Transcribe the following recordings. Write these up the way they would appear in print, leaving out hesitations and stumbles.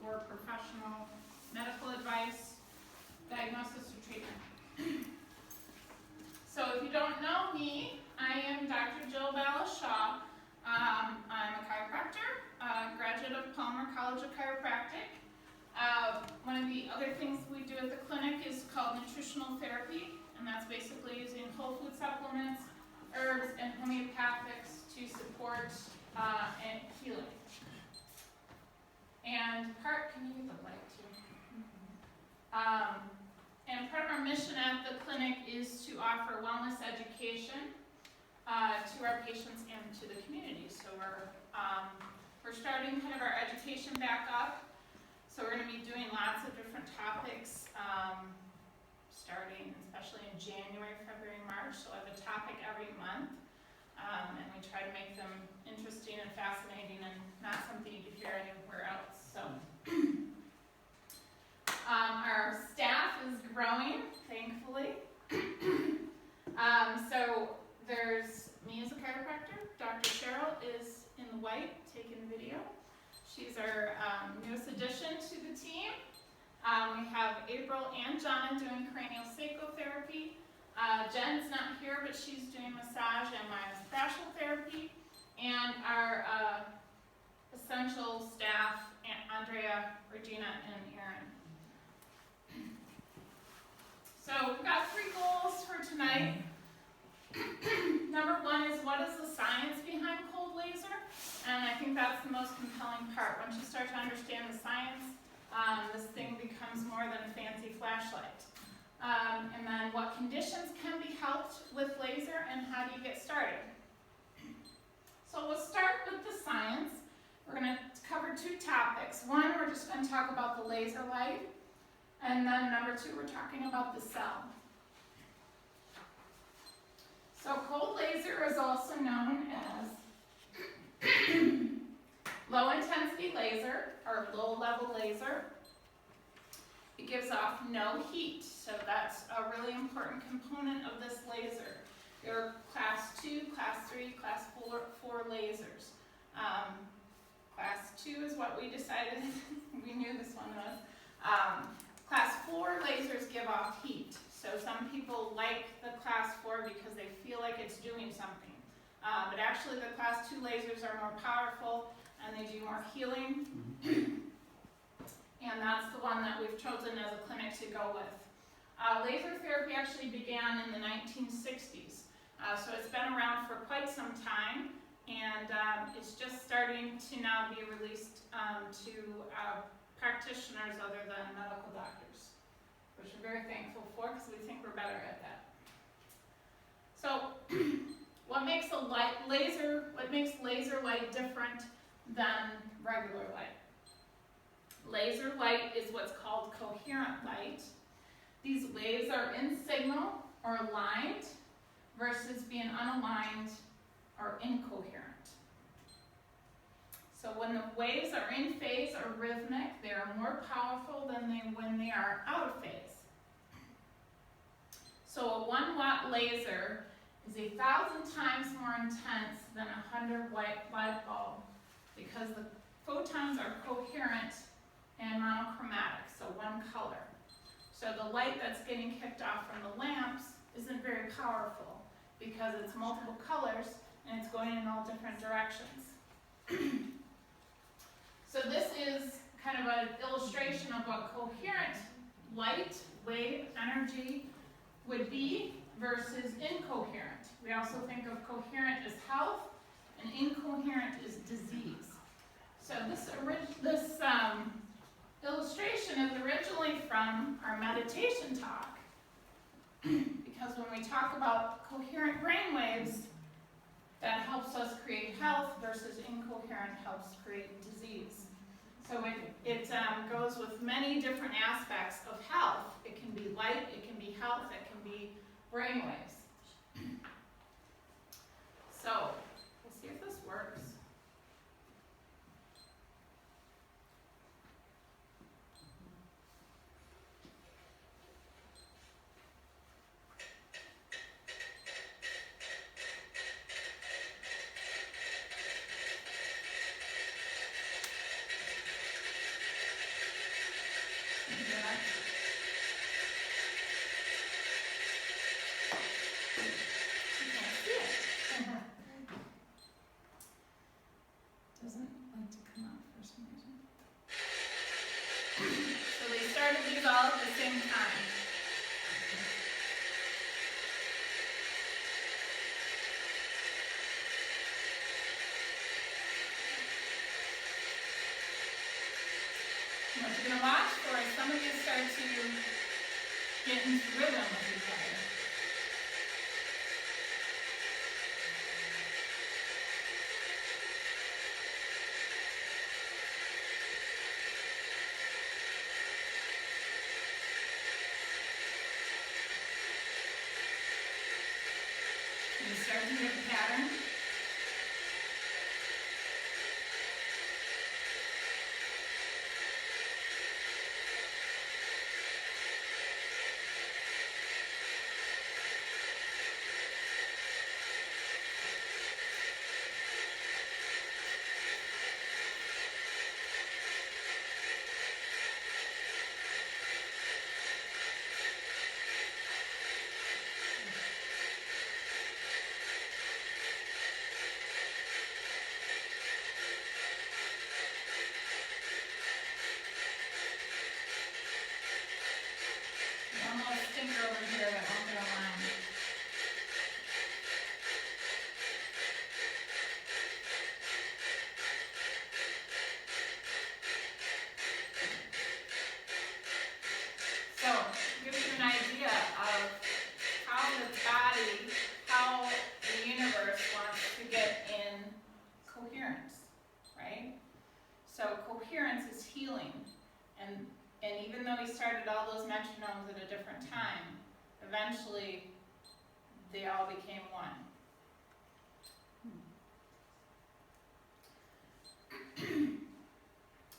for professional medical advice, diagnosis, or treatment. So if you don't know me, I am Dr. Jill Ballashaw. I'm a chiropractor, graduate of Palmer College of Chiropractic. One of the other things we do at the clinic is called nutritional therapy, and that's basically using whole food supplements, herbs, and homeopathics to support and healing. And can you get the light too? And part of our mission at the clinic is to offer wellness education to our patients and to the community. So we're starting kind of our education back up. So we're going to be doing lots of different topics, starting especially in January, February, March. So I have a topic every month, and we try to make them interesting and fascinating and not something you could hear anywhere else. So our staff is growing, thankfully. So there's me as a chiropractor. Dr. Cheryl is in the white taking the video. She's our newest addition to the team. We have April and John doing craniosacral therapy. Jen's not here, but she's doing massage and myofascial therapy. And our essential staff, Andrea, Regina, and Erin. So we've got 3 goals for tonight. Number 1 is, what is the science behind cold laser? And I think that's the most compelling part. Once you start to understand the science, this thing becomes more than a fancy flashlight. And then what conditions can be helped with laser and how do you get started? So we'll start with the science. We're going to cover 2 topics. One, we're just going to talk about the laser light. And then number 2, we're talking about the cell. So cold laser is also known as low intensity laser or low level laser. It gives off no heat, so that's a really important component of this laser. There are class 2, class 3, class 4 lasers. Class 2 is what we decided, we knew this one was. Class 4 lasers give off heat. So some people like the class 4 because they feel like it's doing something. But actually the class 2 lasers are more powerful and they do more healing. And that's the one that we've chosen as a clinic to go with. Laser therapy actually began in the 1960s. So it's been around for quite some time, and it's just starting to now be released to practitioners other than medical doctors, which we're very thankful for because we think we're better at that. So what makes laser light different than regular light? Laser light is what's called coherent light. These waves are in signal or aligned versus being unaligned or incoherent. So when the waves are in phase or rhythmic, they are more powerful than when they are out of phase. So a 1 watt laser is 1,000 times more intense than a 100-watt light bulb because the photons are coherent and monochromatic, so one color. So the light that's getting kicked off from the lamps isn't very powerful because it's multiple colors and it's going in all different directions. So this is kind of an illustration of what coherent light, wave, energy would be versus incoherent. We also think of coherent as health and incoherent as disease. So this illustration is originally from our meditation talk, because when we talk about coherent brain waves, that helps us create health versus incoherent helps create disease. So it goes with many different aspects of health. It can be light, it can be health, it can be brain waves. So we'll see if this works. you start to get the pattern? One little stinker over here that won't get aligned. So, gives you an idea of how the body, how the universe wants to get in coherence, right? So coherence is healing, and even though he started all those metronomes at a different time, eventually they all became one.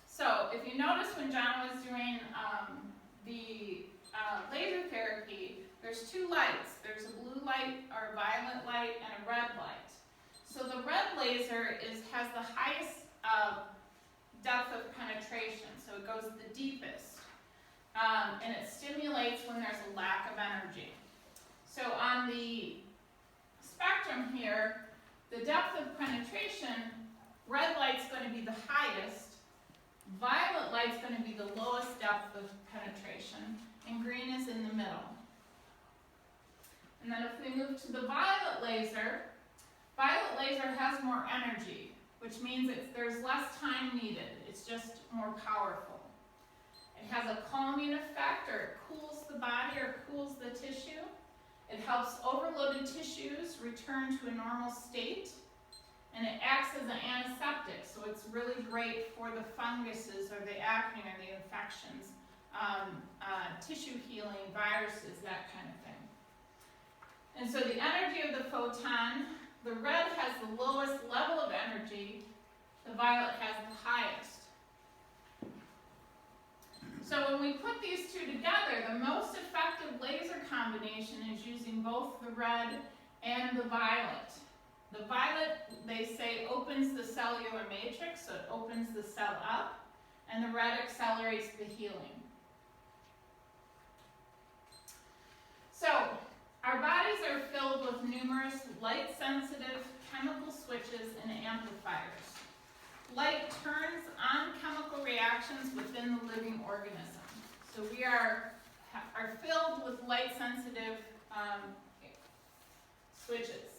So if you notice when John was doing the laser therapy, there's two lights. There's a blue light or violet light and a red light. So the red laser has the highest depth of penetration, so it goes the deepest. And it stimulates when there's a lack of energy. So on the spectrum here, the depth of penetration, red light's going to be the highest, violet light's going to be the lowest depth of penetration, and green is in the middle. And then if we move to the violet laser has more energy, which means there's less time needed. It's just more powerful. It has a calming effect, or it cools the body or cools the tissue. It helps overloaded tissues return to a normal state. And it acts as an antiseptic, so it's really great for the funguses or the acne or the infections, tissue healing, viruses, that kind of thing. And so the energy of the photon, the red has the lowest level of energy, the violet has the highest. So when we put these two together, the most effective laser combination is using both the red and the violet. The violet, they say, opens the cellular matrix, so it opens the cell up, and the red accelerates the healing. So, our bodies are filled with numerous light-sensitive chemical switches and amplifiers. Light turns on chemical reactions within the living organism. So we are filled with light-sensitive switches.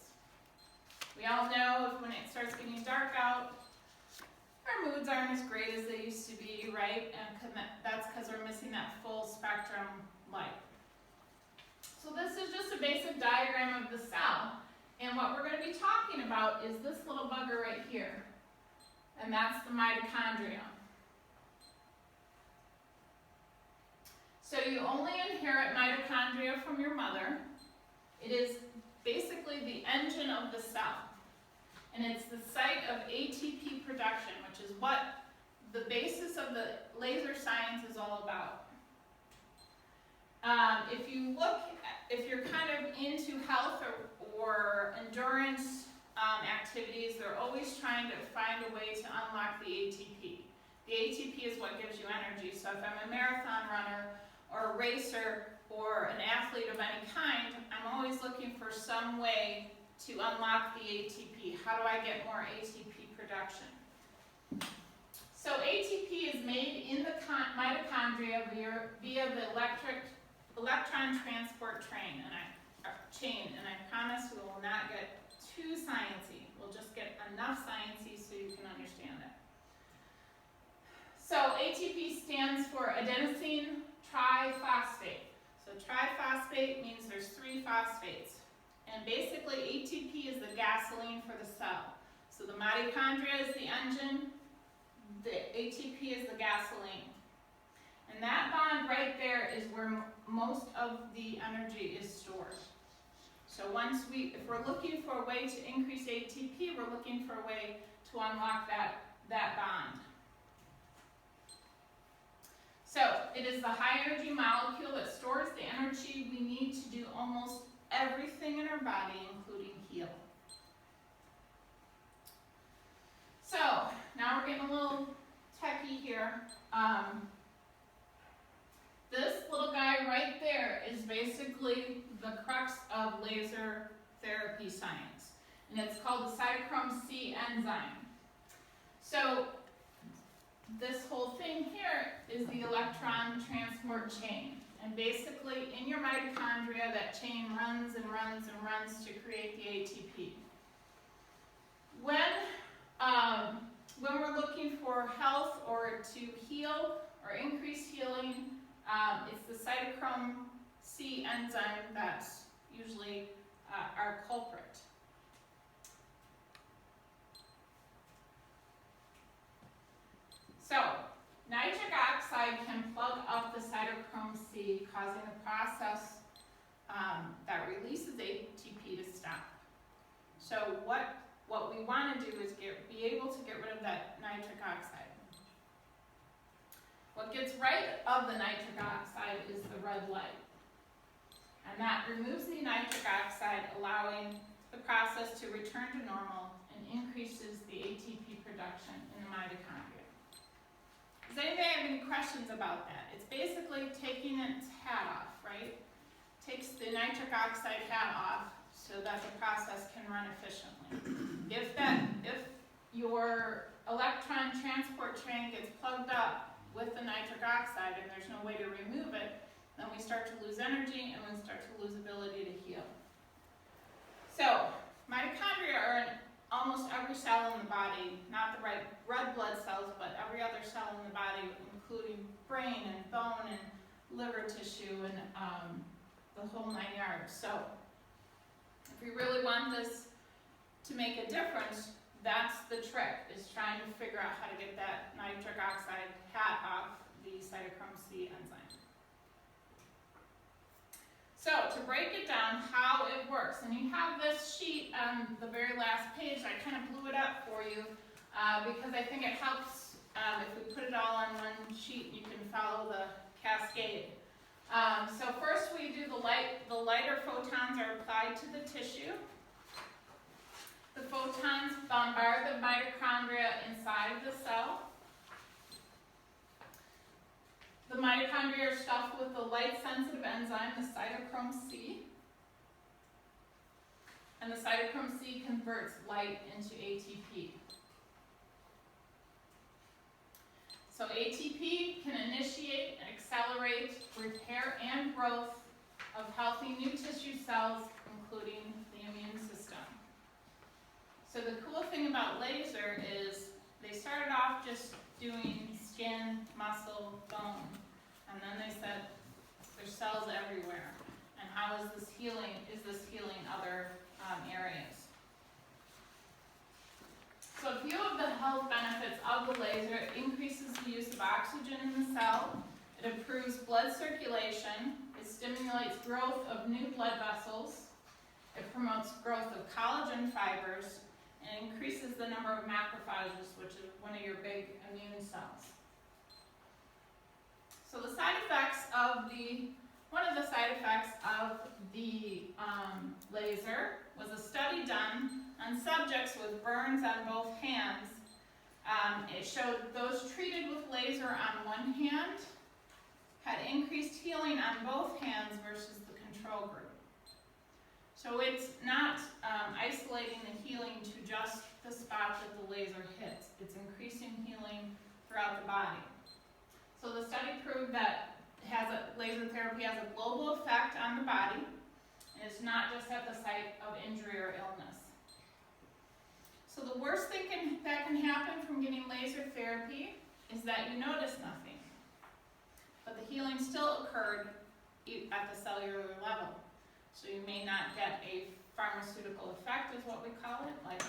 We all know when it starts getting dark out, our moods aren't as great as they used to be, right? And that's because we're missing that full spectrum light. So this is just a basic diagram of the cell. And what we're going to be talking about is this little bugger right here. And that's the mitochondria. So you only inherit mitochondria from your mother. It is basically the engine of the cell. And it's the site of ATP production, which is what the basis of the laser science is all about. If you're kind of into health or endurance activities, they're always trying to find a way to unlock the ATP. The ATP is what gives you energy. So if I'm a marathon runner or a racer or an athlete of any kind, I'm always looking for some way to unlock the ATP. How do I get more ATP production? So ATP is made in the mitochondria via the electron transport chain, and I promise we will not get too sciencey. We'll just get enough sciencey so you can understand it. So ATP stands for adenosine triphosphate. So triphosphate means there's 3 phosphates. And basically ATP is the gasoline for the cell. So the mitochondria is the engine, the ATP is the gasoline. And that bond right there is where most of the energy is stored. So if we're looking for a way to increase ATP, we're looking for a way to unlock that bond. So it is the high energy molecule that stores the energy we need to do almost everything in our body, including heal. So now we're getting a little techie here. This little guy right there is basically the crux of laser therapy science, and it's called the cytochrome C enzyme. So this whole thing here is the electron transport chain, and basically in your mitochondria that chain runs and runs and runs to create the ATP. When we're looking for health or to heal or increase healing, it's the cytochrome C enzyme that's usually our culprit. So, nitric oxide can plug up the cytochrome C, causing the process that releases ATP to stop. So what we want to do is be able to get rid of that nitric oxide. What gets rid of the nitric oxide is the red light. And that removes the nitric oxide, allowing the process to return to normal and increases the ATP production in the mitochondria. Does anybody have any questions about that? It's basically taking its hat off, right? Takes the nitric oxide hat off so that the process can run efficiently. If your electron transport chain gets plugged up with the nitric oxide and there's no way to remove it, then we start to lose energy and we start to lose ability to heal. So, mitochondria are in almost every cell in the body, not the red blood cells, but every other cell in the body, including brain and bone and liver tissue and the whole 9 yards. So, if we really want this to make a difference, that's the trick, is trying to figure out how to get that nitric oxide hat off the cytochrome C enzyme. So to break it down, how it works, and you have this sheet on the very last page. I kind of blew it up for you because I think it helps if we put it all on one sheet, you can follow the cascade. So first we do the lighter photons are applied to the tissue. The photons bombard the mitochondria inside of the cell. The mitochondria are stuffed with the light-sensitive enzyme, the cytochrome C. And the cytochrome C converts light into ATP. So ATP can initiate and accelerate repair and growth of healthy new tissue cells, including the immune system. So the cool thing about laser is they started off just doing skin, muscle, bone, and then they said there's cells everywhere. And how is this healing? Is this healing other areas? So a few of the health benefits of the laser: it increases the use of oxygen in the cell, it improves blood circulation, it stimulates growth of new blood vessels, it promotes growth of collagen fibers, and increases the number of macrophages, which is one of your big immune cells. So the side effects of one of the side effects of the laser was a study done on subjects with burns on both hands. It showed those treated with laser on one hand had increased healing on both hands versus the control group. So it's not isolating the healing to just the spot that the laser hits. It's increasing healing throughout the body. So the study proved that laser therapy has a global effect on the body, and it's not just at the site of injury or illness. So the worst thing that can happen from getting laser therapy is that you notice nothing, but the healing still occurred at the cellular level. So you may not get a pharmaceutical effect, is what we call it. Like,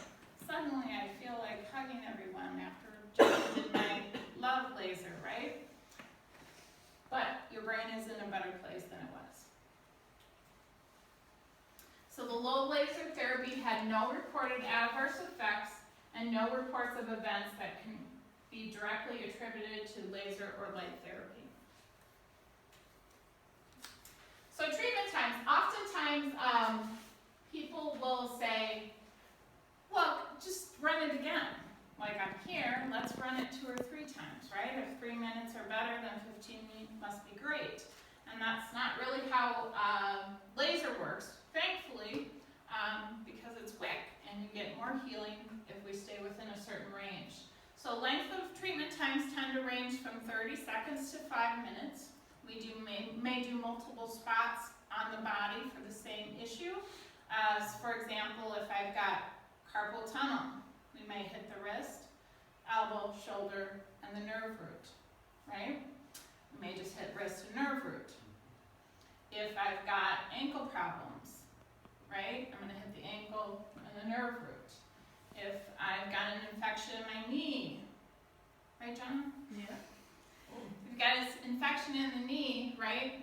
suddenly I feel like hugging everyone after just did my love laser, right? But your brain is in a better place than it was. So the low laser therapy had no reported adverse effects and no reports of events that can be directly attributed to laser or light therapy. So treatment times. Oftentimes, people will say, well, just run it again. Like I'm here, let's run it 2 or 3 times, right? If 3 minutes are better than 15 must be great. And that's not really how laser works, thankfully, because it's quick and you get more healing if we stay within a certain range. So length of treatment times tend to range from 30 seconds to 5 minutes. We may do multiple spots on the body for the same issue. For example, if I've got carpal tunnel, we may hit the wrist, elbow, shoulder, and the nerve root, right? We may just hit wrist and nerve root. If I've got ankle problems, right, I'm going to hit the ankle and the nerve root. If I've got an infection in my knee, right, John? Yeah. If you've got an infection in the knee, right,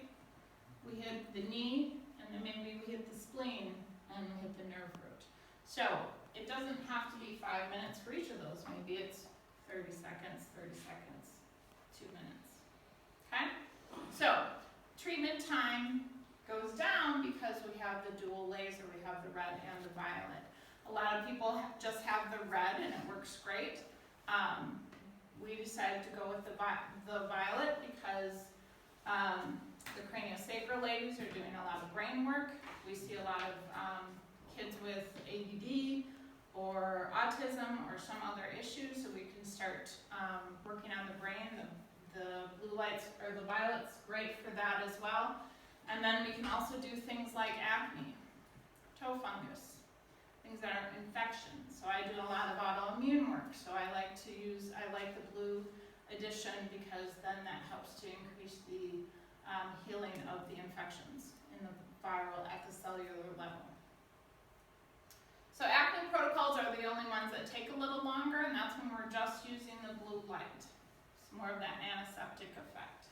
we hit the knee, and then maybe we hit the spleen, and we hit the nerve root. So it doesn't have to be 5 minutes for each of those. Maybe it's 30 seconds, 2 minutes. Okay? So treatment time goes down because we have the dual laser. We have the red and the violet. A lot of people just have the red and it works great. We decided to go with the violet because the craniosacral ladies are doing a lot of brain work. We see a lot of kids with ADD or autism or some other issue, so we can start working on the brain. The blue lights or the violet's great for that as well. And then we can also do things like acne, toe fungus, things that are infections. So I do a lot of autoimmune work, so I like the blue addition because then that helps to increase the healing of the infections in the viral at the cellular level. So acne protocols are the only ones that take a little longer, and that's when we're just using the blue light. It's more of that antiseptic effect.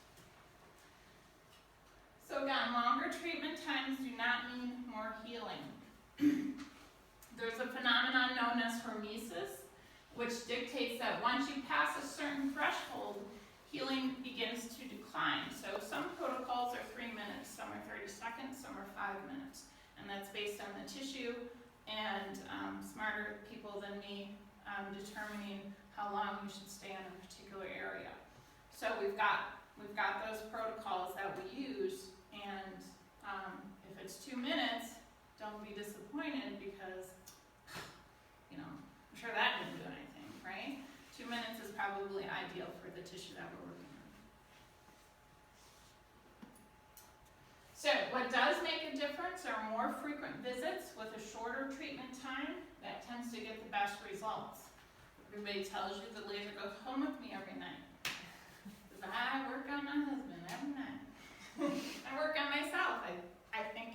So again, longer treatment times do not mean more healing. There's a phenomenon known as hormesis, which dictates that once you pass a certain threshold, healing begins to decline. So some protocols are 3 minutes, some are 30 seconds, some are 5 minutes. And that's based on the tissue and smarter people than me determining how long you should stay in a particular area. So we've got those protocols that we use, and if it's 2 minutes, don't be disappointed because, I'm sure that didn't do anything, right? 2 minutes is probably ideal for the tissue that we're working on. So what does make a difference are more frequent visits with a shorter treatment time. That tends to get the best results. Everybody tells you the laser goes home with me every night. Because I work on my husband every night. I work on myself. I think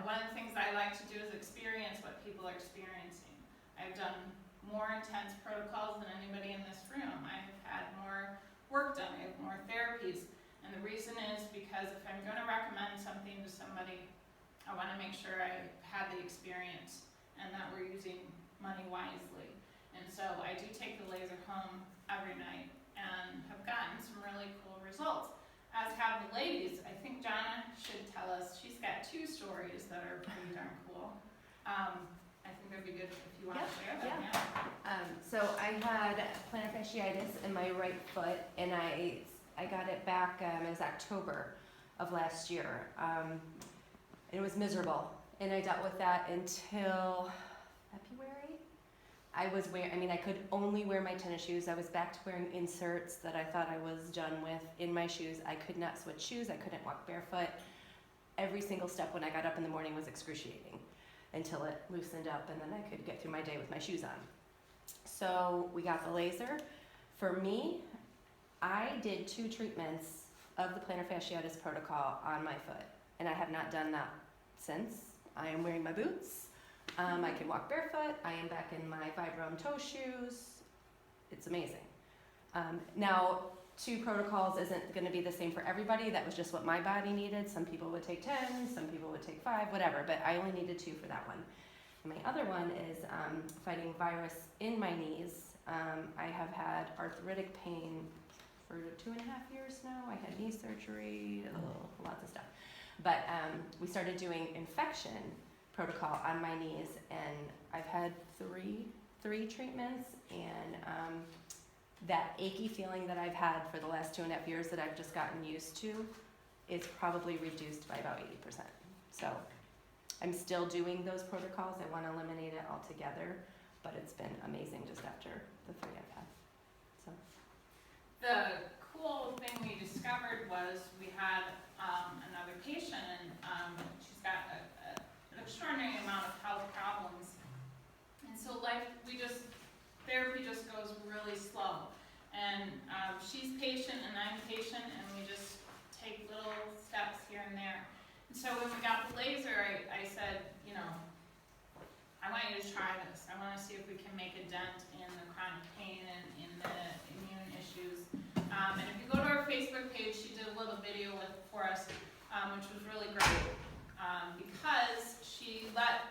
one of the things I like to do is experience what people are experiencing. I've done more intense protocols than anybody in this room. I've had more work done. I have more therapies. And the reason is because if I'm going to recommend something to somebody, I want to make sure I've had the experience and that we're using money wisely. And so I do take the laser home every night and have gotten some really cool results, as have the ladies. I think Jonna should tell us. She's got 2 stories that are pretty darn cool. I think it'd be good if you want to share them. Yeah. So I had plantar fasciitis in my right foot, and I got it back, it was October of last year. And it was miserable, and I dealt with that until February. I could only wear my tennis shoes. I was back to wearing inserts that I thought I was done with in my shoes. I could not switch shoes. I couldn't walk barefoot. Every single step when I got up in the morning was excruciating until it loosened up, and then I could get through my day with my shoes on. So we got the laser. For me, I did 2 treatments of the plantar fasciitis protocol on my foot, and I have not done that since. I am wearing my boots. I can walk barefoot. I am back in my Vibram toe shoes. It's amazing. Now, 2 protocols isn't going to be the same for everybody. That was just what my body needed. Some people would take 10, some people would take 5. 5, whatever, but I only needed 2 for that one. And my other one is fighting virus in my knees. I have had arthritic pain for 2.5 years now. I had knee surgery, lots of stuff. But we started doing infection protocol on my knees, and I've had three treatments, and that achy feeling that I've had for the last 2.5 years that I've just gotten used to is probably reduced by about 80%. So I'm still doing those protocols. I want to eliminate it altogether, but it's been amazing just after the 3 I've had. So The cool thing we discovered was we had another patient, and she's got an extraordinary amount of health problems, and so therapy just goes really slow, and she's patient and I'm patient, and we just take little steps here and there. And so when we got the laser, I said, you know, I want you to try this. I want to see if we can make a dent in the chronic pain and in the immune issues. And if you go to our Facebook page, she did a little video for us, which was really great, because she let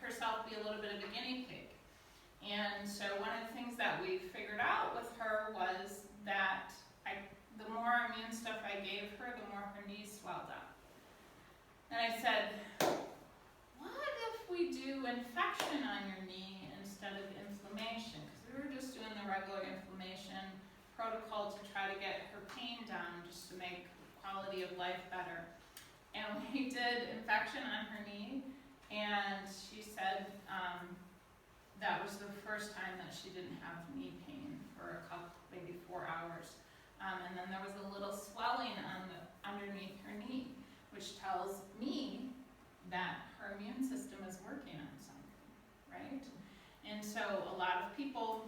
herself be a little bit of a guinea pig. And so one of the things that we figured out with her was that the more immune stuff I gave her, the more her knees swelled up. And I said, what if we do infection on your knee instead of inflammation? Because we were just doing the regular inflammation protocol to try to get her pain down, just to make quality of life better. And we did infection on her knee, and she said that was the first time that she didn't have knee pain for maybe 4 hours. And then there was a little swelling underneath her knee, which tells me that her immune system is working on something, right? And so a lot of people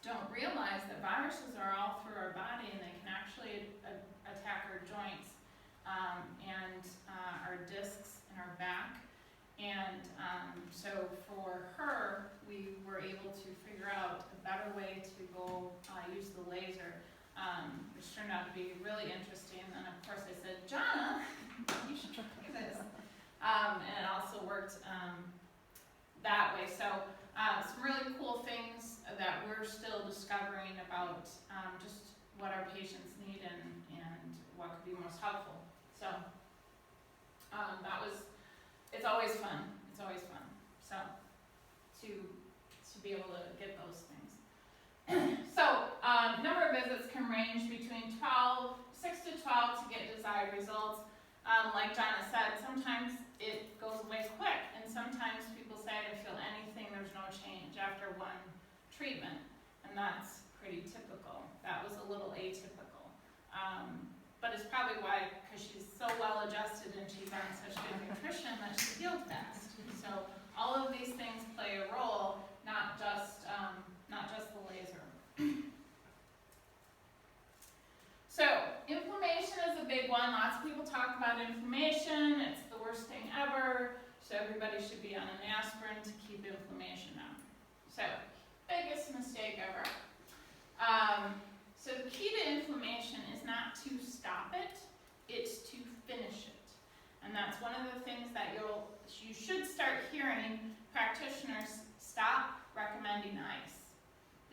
don't realize that viruses are all through our body, and they can actually attack our joints and our discs in our back. And so for her, we were able to figure out a better way to go use the laser, which turned out to be really interesting. And then of course I said, Jonna, you should try this. And it also worked that way. So some really cool things that we're still discovering about just what our patients need and what could be most helpful. So it's always fun. It's always fun. So to be able to get those things. So number of visits can range between 6 to 12 to get desired results. Like Jonna said, sometimes it goes away quick, and sometimes people say I didn't feel anything, there's no change after one treatment, and that's pretty typical. That was a little atypical. But it's probably why, because she's so well adjusted and she's on such good nutrition that she healed fast. So all of these things play a role, not just the laser. So inflammation is a big one. Lots of people talk about inflammation. It's the worst thing ever. So everybody should be on an aspirin to keep inflammation down. So biggest mistake ever. So the key to inflammation is not to stop it, it's to finish it. And that's one of the things that you should start hearing practitioners stop recommending ice.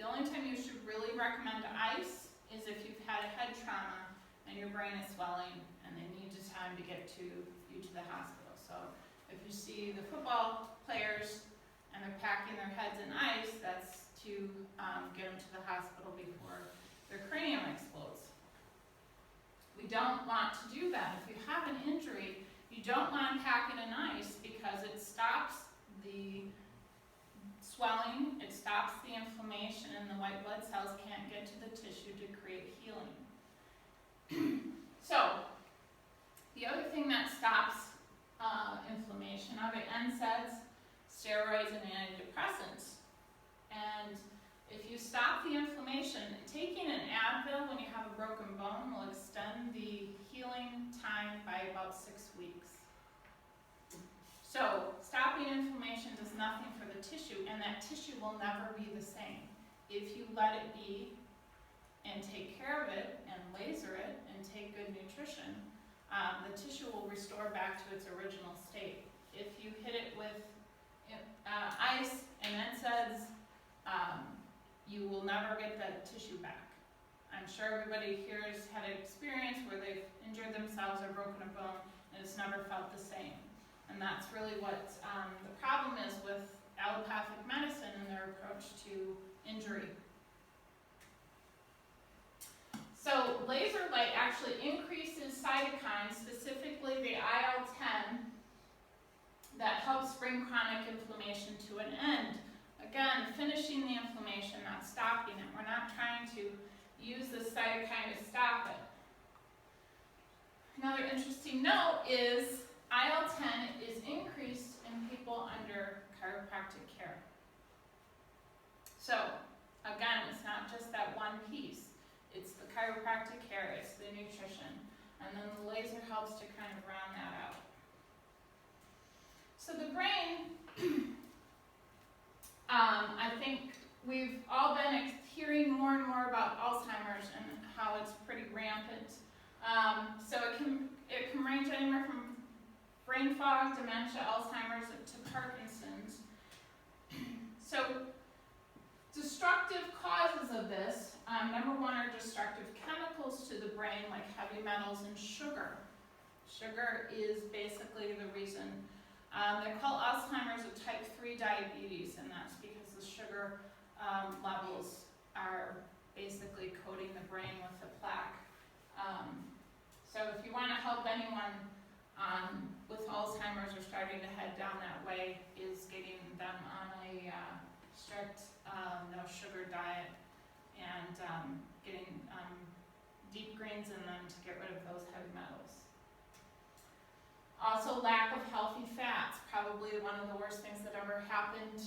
The only time you should really recommend ice is if you've had a head trauma and your brain is swelling and they need time to get you to the hospital. So if you see the football players and they're packing their heads in ice, that's to get them to the hospital before their cranium explodes. We don't want to do that. If you have an injury, you don't want to pack it in ice because it stops the swelling, it stops the inflammation, and the white blood cells can't get to the tissue to create healing. So, the other thing that stops inflammation are the NSAIDs, steroids, and antidepressants. And if you stop the inflammation, taking an Advil when you have a broken bone will extend the healing time by about 6 weeks. So stopping inflammation does nothing for the tissue, and that tissue will never be the same. If you let it be and take care of it and laser it and take good nutrition, the tissue will restore back to its original state. If you hit it with ice and NSAIDs, you will never get that tissue back. I'm sure everybody here has had an experience where they've injured themselves or broken a bone and it's never felt the same. And that's really what the problem is with allopathic medicine and their approach to injury. So laser light actually increases cytokines, specifically the IL-10, that helps bring chronic inflammation to an end. Again, finishing the inflammation, not stopping it. We're not trying to use the cytokine to stop it. Another interesting note is IL-10 is increased in people under chiropractic care. So, again, it's not just that one piece. It's the chiropractic care, it's the nutrition, and then the laser helps to kind of round that out. So the brain, I think we've all been hearing more and more about Alzheimer's and how it's pretty rampant. So it can range anywhere from brain fog, dementia, Alzheimer's, to Parkinson's. So destructive causes of this, number one, are destructive chemicals to the brain, like heavy metals and sugar. Sugar is basically the reason. They call Alzheimer's a type 3 diabetes, and that's because the sugar levels are basically coating the brain with the plaque. So if you want to help anyone with Alzheimer's or starting to head down that way, is getting them on a strict no sugar diet and getting deep greens in them to get rid of those heavy metals. Also, lack of healthy fats. Probably one of the worst things that ever happened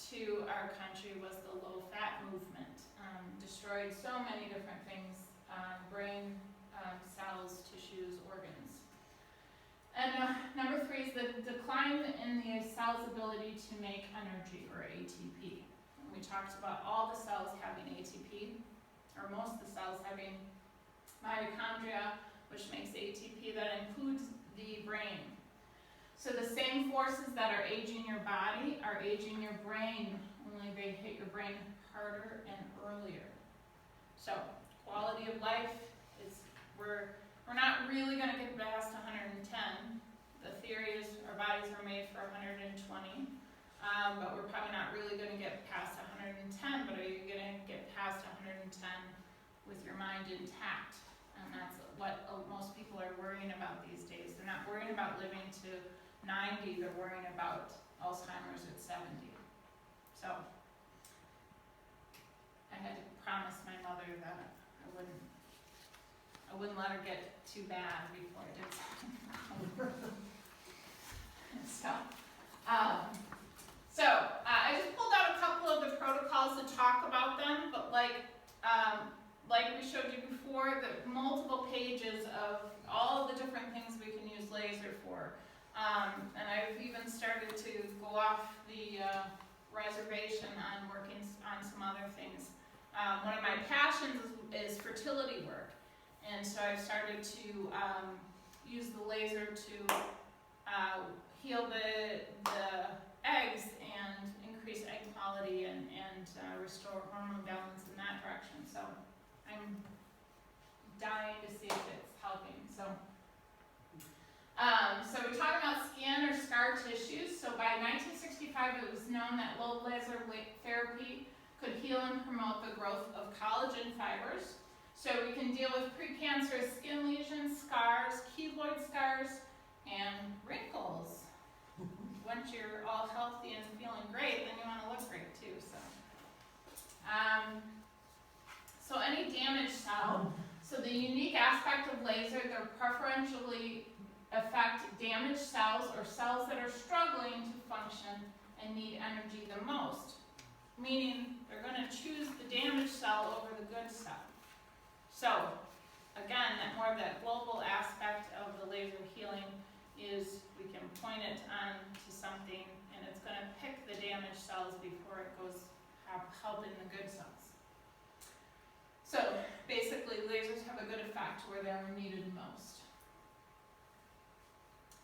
to our country was the low-fat movement. Destroyed so many different things, brain, cells, tissues, organs. And number three is the decline in the cell's ability to make energy, or ATP. And we talked about all the cells having ATP, or most of the cells having mitochondria, which makes ATP. That includes the brain. So the same forces that are aging your body are aging your brain, only they hit your brain harder and earlier. So quality of life is, we're not really going to get past 110. The theory is our bodies are made for 120, but we're probably not really going to get past 110, but are you going to get past 110 with your mind intact? And that's what most people are worrying about these days. They're not worrying about living to 90, they're worrying about Alzheimer's at 70. So, I had to promise my mother that I wouldn't let her get too bad before I did something. So, I just pulled out a couple of the protocols to talk about them, but like we showed you before, the multiple pages of all of the different things we can use laser for. And I've even started to go off the reservation on working on some other things. One of my passions is fertility work. And so I've started to use the laser to heal the eggs and increase egg quality and restore hormone balance in that direction. So I'm dying to see if it's helping. So we're talking about skin or scar tissues. So by 1965, it was known that low laser therapy could heal and promote the growth of collagen fibers. So we can deal with precancerous skin lesions, scars, keloid scars, and wrinkles. Once you're all healthy and feeling great, then you want to look great too. So any damaged cell. So the unique aspect of laser, they'll preferentially affect damaged cells or cells that are struggling to function and need energy the most. Meaning they're going to choose the damaged cell over the good cell. So again, more of that global aspect of the laser healing is we can point it on to something and it's going to pick the damaged cells before it goes helping the good cells. So basically lasers have a good effect where they're needed most.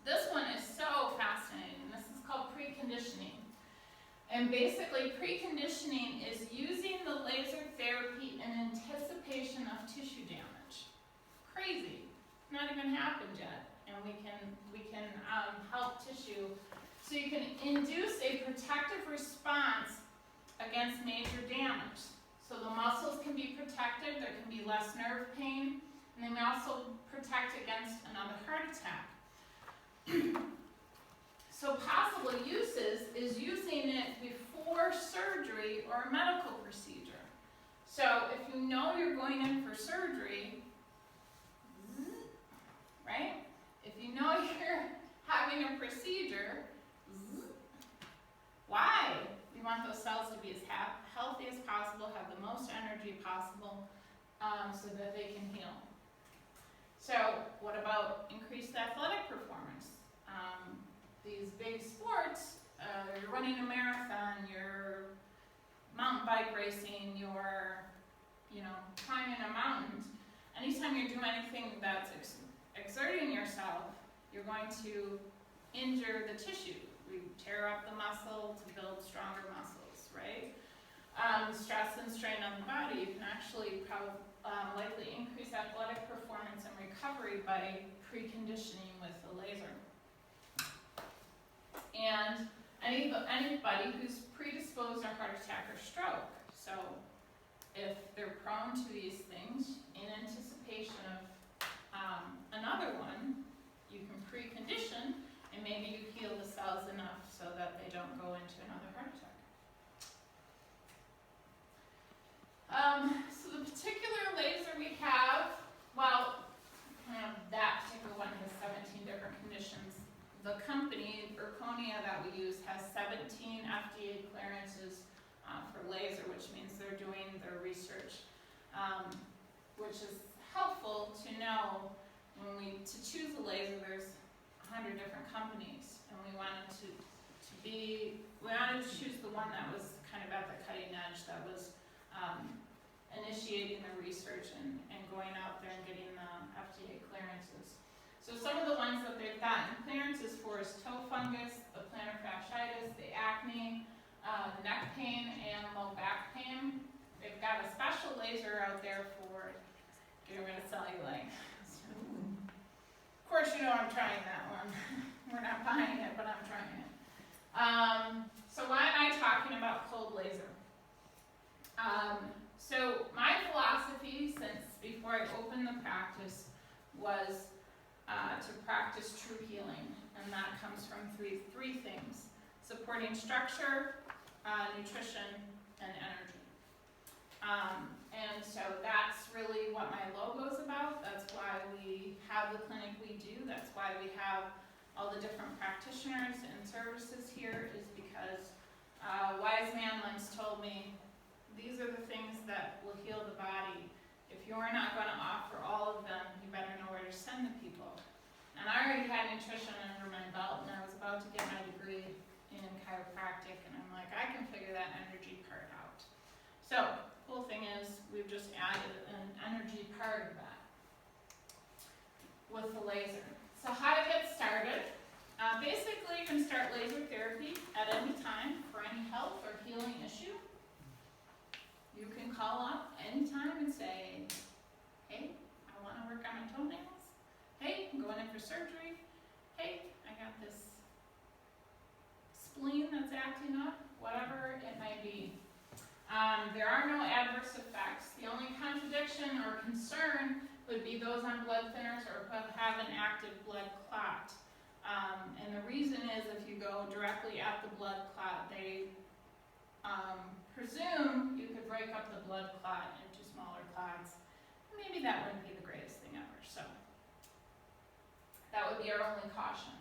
This one is so fascinating. This is called preconditioning. And basically, preconditioning is using the laser therapy in anticipation of tissue damage. Crazy. Not even happened yet. And we can help tissue. So you can induce a protective response against major damage. So the muscles can be protected, there can be less nerve pain, and they may also protect against another heart attack. So possible uses is using it before surgery or a medical procedure. So if you know you're going in for surgery, right? If you know you're having a procedure, why? We want those cells to be as healthy as possible, have the most energy possible, so that they can heal. So what about increased athletic performance? These big sports, you're running a marathon, you're mountain bike racing, you're, climbing a mountain. Anytime you're doing anything that's exerting yourself, you're going to injure the tissue. We tear up the muscle to build stronger muscles, right? Stress and strain on the body, you can actually likely increase athletic performance and recovery by preconditioning with the laser. And anybody who's predisposed to heart attack or stroke. So if they're prone to these things, in anticipation of another one, you can precondition, and maybe you heal the cells enough so that they don't go into another heart attack. So the particular laser we have, that particular one has 17 different conditions. The company, Urconia, that we use has 17 FDA clearances for laser, which means they're doing their research, which is helpful to know to choose a laser. There's 100 different companies, and we wanted to choose the one that was kind of at the cutting edge, that was initiating the research and going out there and getting the FDA clearances. So some of the ones that they've gotten clearances for is toe fungus, the plantar fasciitis, the acne, neck pain, and low back pain. They've got a special laser out there for getting rid of cellulite. Of course, I'm trying that one. We're not buying it, but I'm trying it. So why am I talking about cold laser? So my philosophy since before I opened the practice was to practice true healing, and that comes from three things: supporting structure, nutrition, and energy. And so that's really what my logo's about. That's why we have the clinic we do. That's why we have all the different practitioners and services here, is because wise man once told me, these are the things that will heal the body. If you're not going to offer all of them, you better know where to send the people. And I already had nutrition under my belt, and I was about to get my degree in chiropractic, and I'm like, I can figure that energy part out. So, cool thing is, we've just added an energy part of that with the laser. So how to get started? Basically, you can start laser therapy at any time for any health or healing issue. You can call up anytime and say, hey, I want to work on my toenails. Hey, I'm going in for surgery. Hey, I got this spleen that's acting up, whatever it may be. There are no adverse effects. The only contradiction or concern would be those on blood thinners or who have an active blood clot. And the reason is, if you go directly at the blood clot, they presume you could break up the blood clot into smaller clots. Maybe that wouldn't be the greatest thing ever. So that would be our only caution.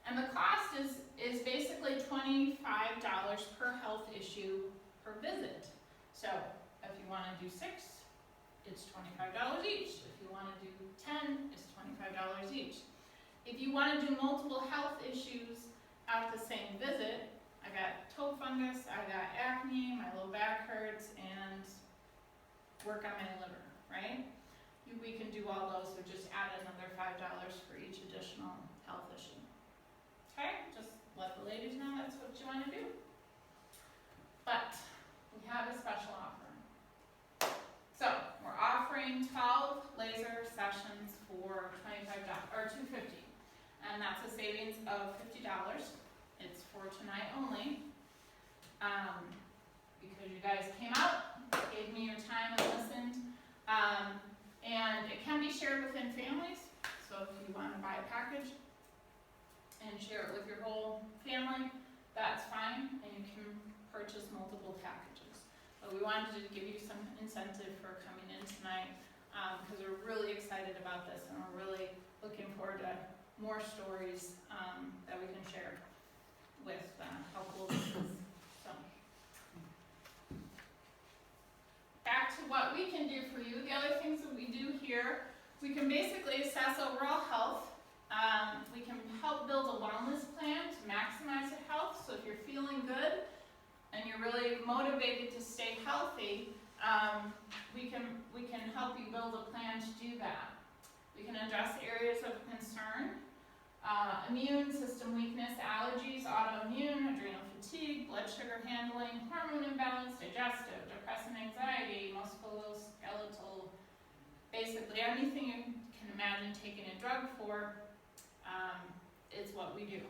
And the cost is basically $25 per health issue per visit. So if you want to do 6, it's $25 each. If you want to do 10, it's $25 each. If you want to do multiple health issues at the same visit, I got toe fungus, I got acne, my low back hurts, and work on my liver, right? We can do all those, so just add another $5 for each additional health issue. of $50. It's for tonight only. Because you guys came out, gave me your time and listened. And it can be shared within families, so if you want to buy a package and share it with your whole family, that's fine, and you can purchase multiple packages. But we wanted to give you some incentive for coming in tonight, because we're really excited about this, and we're really looking forward to more stories that we can share with how cool this is. So, back to what we can do for you. The other things that we do here, we can basically assess overall health. We can help build a wellness plan to maximize your health. So if you're feeling good and you're really motivated to stay healthy, we can help you build a plan to do that. We can address areas of concern, immune system weakness, allergies, autoimmune, adrenal fatigue, blood sugar handling, hormone imbalance, digestive, depressive anxiety, musculoskeletal, basically anything you can imagine taking a drug for is what we do.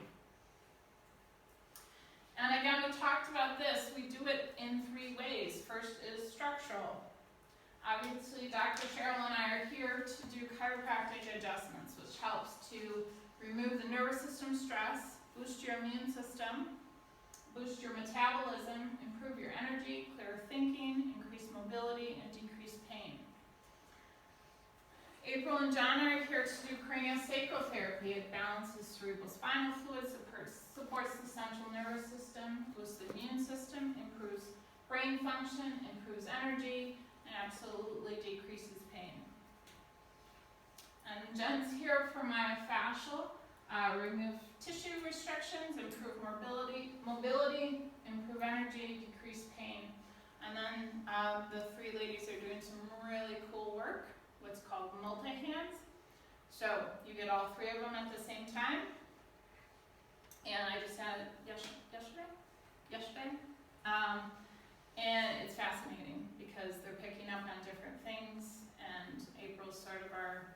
And again, we talked about this. We do it in 3 ways. First is structural. Obviously, Dr. Cheryl and I are here to do chiropractic adjustments, which helps to remove the nervous system stress, boost your immune system, boost your metabolism, improve your energy, clear thinking, increase mobility, and decrease pain. April and John are here to do craniosacral therapy. It balances cerebral spinal fluid, supports the central nervous system, boosts the immune system, improves brain function, improves energy, and absolutely decreases pain. And Jen's here for myofascial, remove tissue restrictions, improve mobility, improve energy, decrease pain. And then the 3 ladies are doing some really cool work, what's called multi-hands. So you get all 3 of them at the same time. And I just had it yesterday. And it's fascinating because they're picking up on different things, and April's sort of our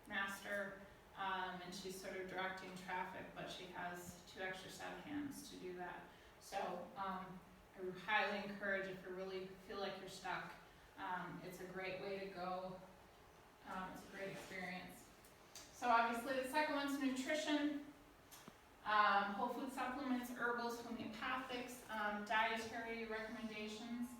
master, and she's sort of directing traffic, but she has 2 extra set of hands to do that. So I highly encourage, if you really feel like you're stuck, it's a great way to go. It's a great experience. So obviously the second one's nutrition, whole food supplements, herbals, homeopathics, dietary recommendations.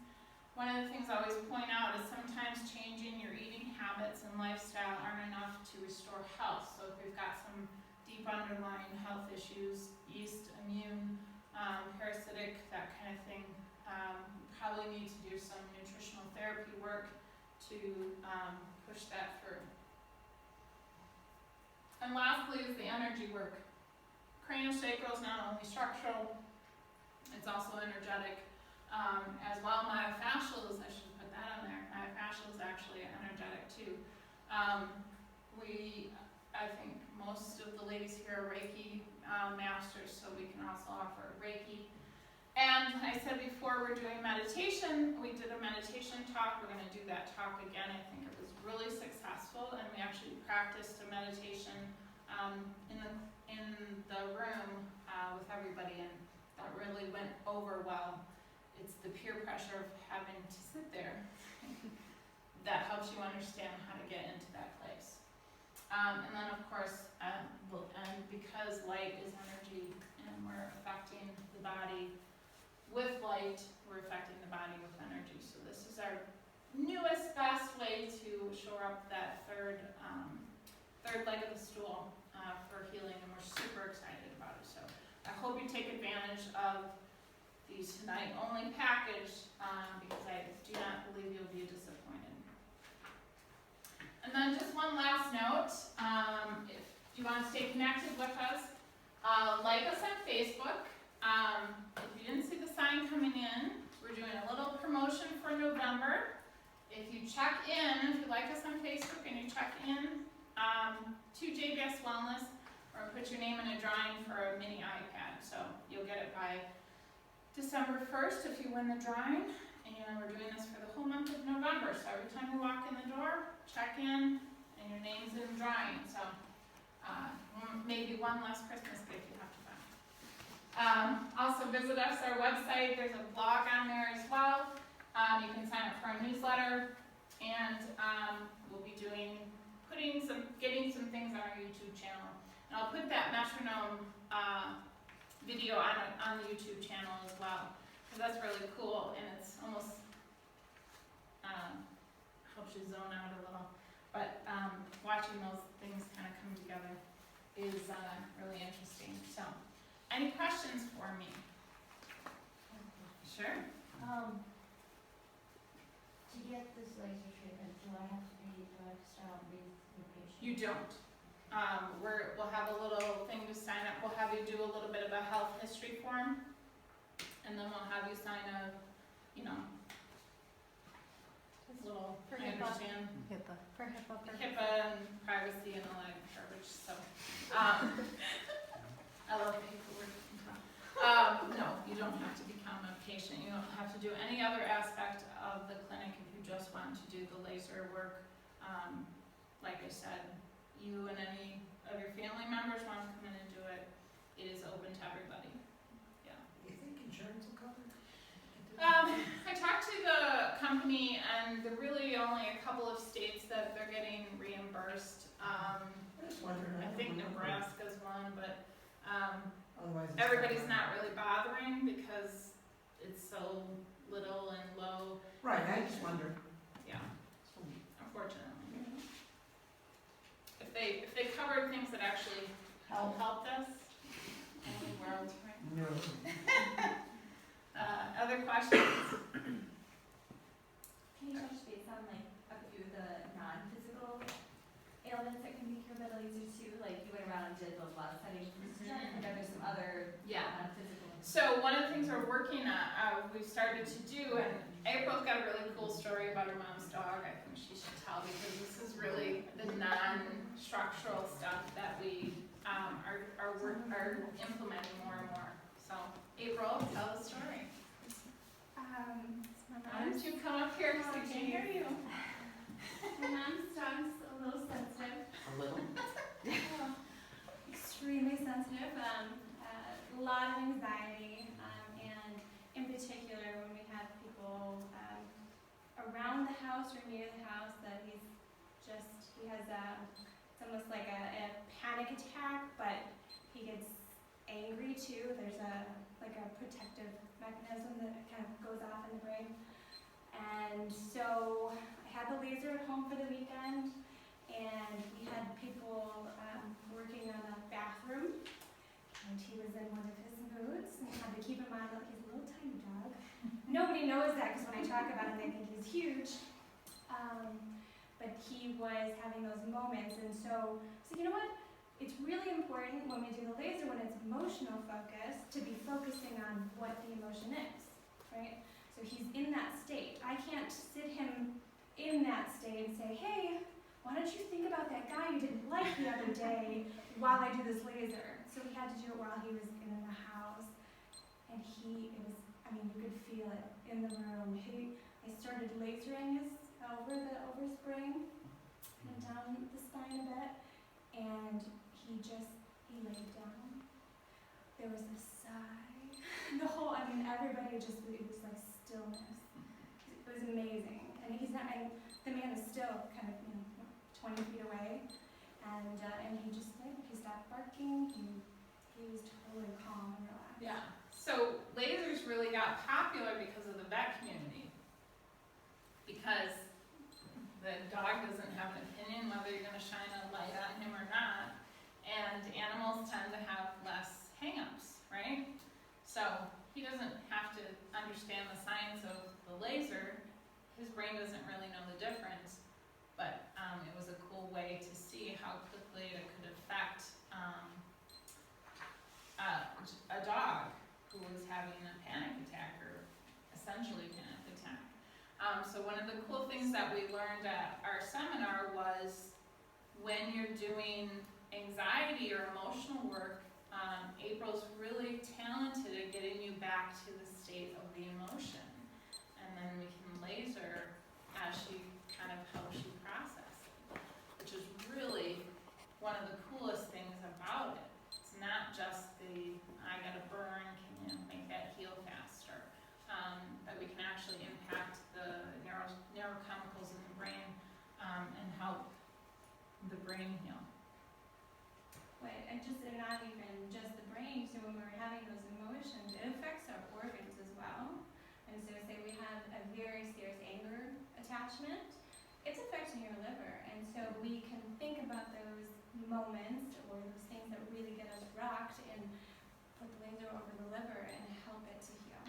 One of the things I always point out is sometimes changing your eating habits and lifestyle aren't enough to restore health. So if we've got some deep underlying health issues, yeast, immune, parasitic, that kind of thing, probably need to do some nutritional therapy work to push that through. And lastly is the energy work. Craniosacral is not only structural, it's also energetic. As well, myofascial is, I should put that on there, myofascial is actually energetic too. I think most of the ladies here are Reiki masters, so we can also offer Reiki. And I said before, we're doing meditation. We did a meditation talk. We're going to do that talk again. I think it was really successful, and we actually practiced a meditation in the room with everybody, and that really went over well. It's the peer pressure of having to sit there that helps you understand how to get into that place. And then, of course, and because light is energy, and we're affecting the body with light, we're affecting the body with energy. So this is our newest, best way to shore up that third leg of the stool for healing, and we're super excited about it. So I hope you take advantage of the tonight only package, because I do not believe you'll be disappointed. And then just one last note, if you want to stay connected with us, like us on Facebook. If you didn't see the sign coming in, we're doing a little promotion for November. If you check in, if you like us on Facebook and you check in to JBS Wellness, we're going to put your name in a drawing for a mini iPad. So you'll get it by December 1st if you win the drawing. And we're doing this for the whole month of November. So every time you walk in the door, check in, and your name's in the drawing. So maybe one less Christmas gift you have to buy. Also visit us, our website, there's a blog on there as well. You can sign up for our newsletter, and we'll be getting some things on our YouTube channel. And I'll put that metronome video on the YouTube channel as well, because that's really cool, and it's almost helps you zone out a little. But watching those things kind of come together is really interesting. So, any questions for me? Sure. To get this laser treatment, do I have to start on with the patient? You don't. We'll have a little thing to sign up. We'll have you do a little bit of a health history form, and then we'll have you sign a, little, For I HIPAA. understand, HIPAA. For HIPAA purposes. HIPAA and privacy and all that garbage, so, I love paperwork. No, you don't have to become a patient. You don't have to do any other aspect of the clinic if you just want to do the laser work. Like I said, you and any of your family members want to come in and do it. It is open to everybody. Yeah. You think insurance will cover it? I talked to the company, and there are really only a couple of states that they're getting reimbursed. I just wondering. I think Nebraska's one, but Otherwise, it's everybody's covered. not really bothering because it's so little and low. Right, I just wonder. Yeah, unfortunately. If they covered things that actually helped us, only world, right? No. Other questions? Can you touch base on like a few of the non-physical ailments that can be cured by the laser too? Like you went around and did the blood setting for stuff, and then there's some other Yeah. non-physical. So one of the things we're working on, we've started to do, and April's got a really cool story about her mom's dog. I think she should tell, because this is really the non-structural stuff that we are implementing more and more. So April, tell the story. Why don't you come up here because I can't hear you? My mom's dog's a little sensitive, A little? extremely sensitive, a lot of anxiety, and in particular when we have people around the house or near the house that he has it's almost like a panic attack, but he gets angry too. There's a protective mechanism that kind of goes off in the brain. And so I had the laser at home for the weekend, and we had people working on a bathroom, and he was in one of his moods, and I had to keep in mind that he's a little tiny dog. Nobody knows that, because when I talk about him, they think he's huge. But he was having those moments, and so you know what? It's really important when we do the laser, when it's emotional focus, to be focusing on what the emotion is, right? So he's in that state. I can't sit him in that state and say, hey, why don't you think about that guy you didn't like the other day while I do this laser? So we had to do it while he was in the house. And you could feel it in the room. I started lasering over his brain and down the spine a bit. And he laid down. There was a sigh. Everybody it was like stillness. It was amazing. And the man is still kind of, 20 feet away. And he stopped barking. He was totally calm and relaxed. Yeah. So lasers really got popular because of the vet community. Because the dog doesn't have an opinion whether you're going to shine a light on him or not. And animals tend to have less hang-ups, right? So he doesn't have to understand the science of the laser. His brain doesn't really know the difference. But it was a cool way to see how quickly it could affect a dog who was having a panic attack, or essentially panic attack. So one of the cool things that we learned at our seminar was when you're doing anxiety or emotional work, April's really talented at getting you back to the state of the emotion. And then we can laser as she kind of helps you process it, which is really one of the coolest things about actually impact the neurochemicals in the brain, and help the brain heal. Wait, and not even just the brain, so when we're having those emotions, it affects our organs as well. And so say we have a very serious anger attachment, it's affecting your liver. And so we can think about those moments or those things that really get us rocked and put the laser over the liver and help it to heal.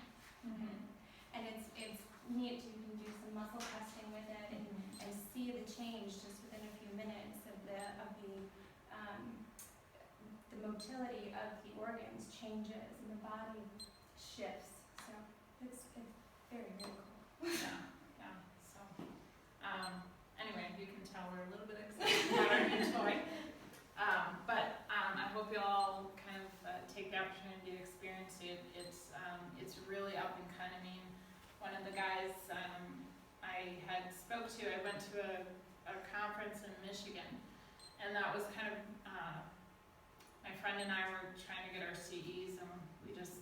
And it's neat, you can do some muscle testing with it and see the change just within a few minutes of the motility of the organs changes and the body shifts. So it's very, very cool. Yeah, so, anyway, you can tell we're a little bit excited about our new toy. But I hope you all kind of take the opportunity to experience it. It's really up and coming. One of the guys I had spoke to, I went to a conference in Michigan, and that was kind of, my friend and I were trying to get our CEs, and we just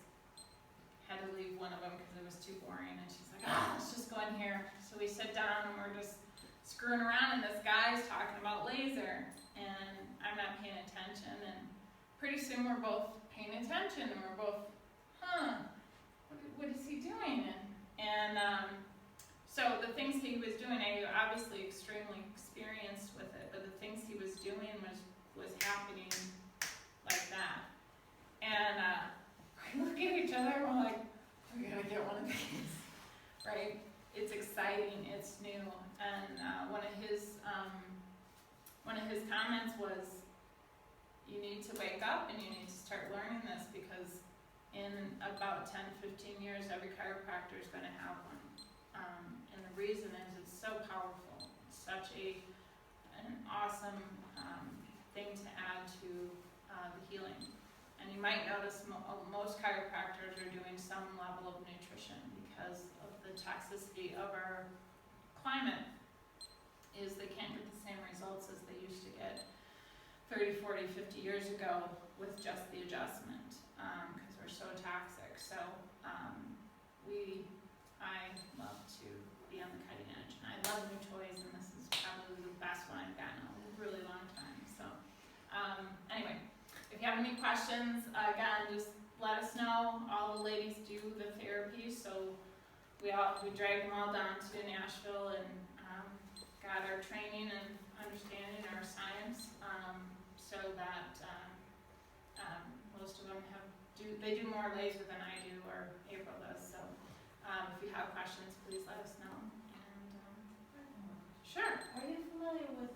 had to leave one of them because it was too boring, and she's like, let's just go in here. So we sit down and we're just screwing around, and this guy's talking about laser, and I'm not paying attention, and pretty soon we're both paying attention, and we're both, what is he doing? And so the things he was doing, I obviously extremely experienced with it, but the things he was doing was happening like that. And we look at each other and we're like, we gotta get one of these, right? It's exciting, it's new. And one of his comments was, you need to wake up and you need to start learning this, because in about 10, 15 years, every chiropractor is gonna have one. And the reason is it's so powerful. It's such an awesome thing to add to the healing. And you might notice most chiropractors are doing some level of nutrition because of the toxicity of our climate. Is they can't get the same results as they used to get 30, 40, 50 years ago with just the adjustment, because we're so toxic. So I love to be on the cutting edge, and I love new toys, and this is probably the best one I've gotten in a really long time. So anyway, if you have any questions, again, just let us know. All the ladies do the therapy, so we dragged them all down to Nashville and got our training and understanding our science, so that most of them they do more laser than I do, or April does. So if you have questions, please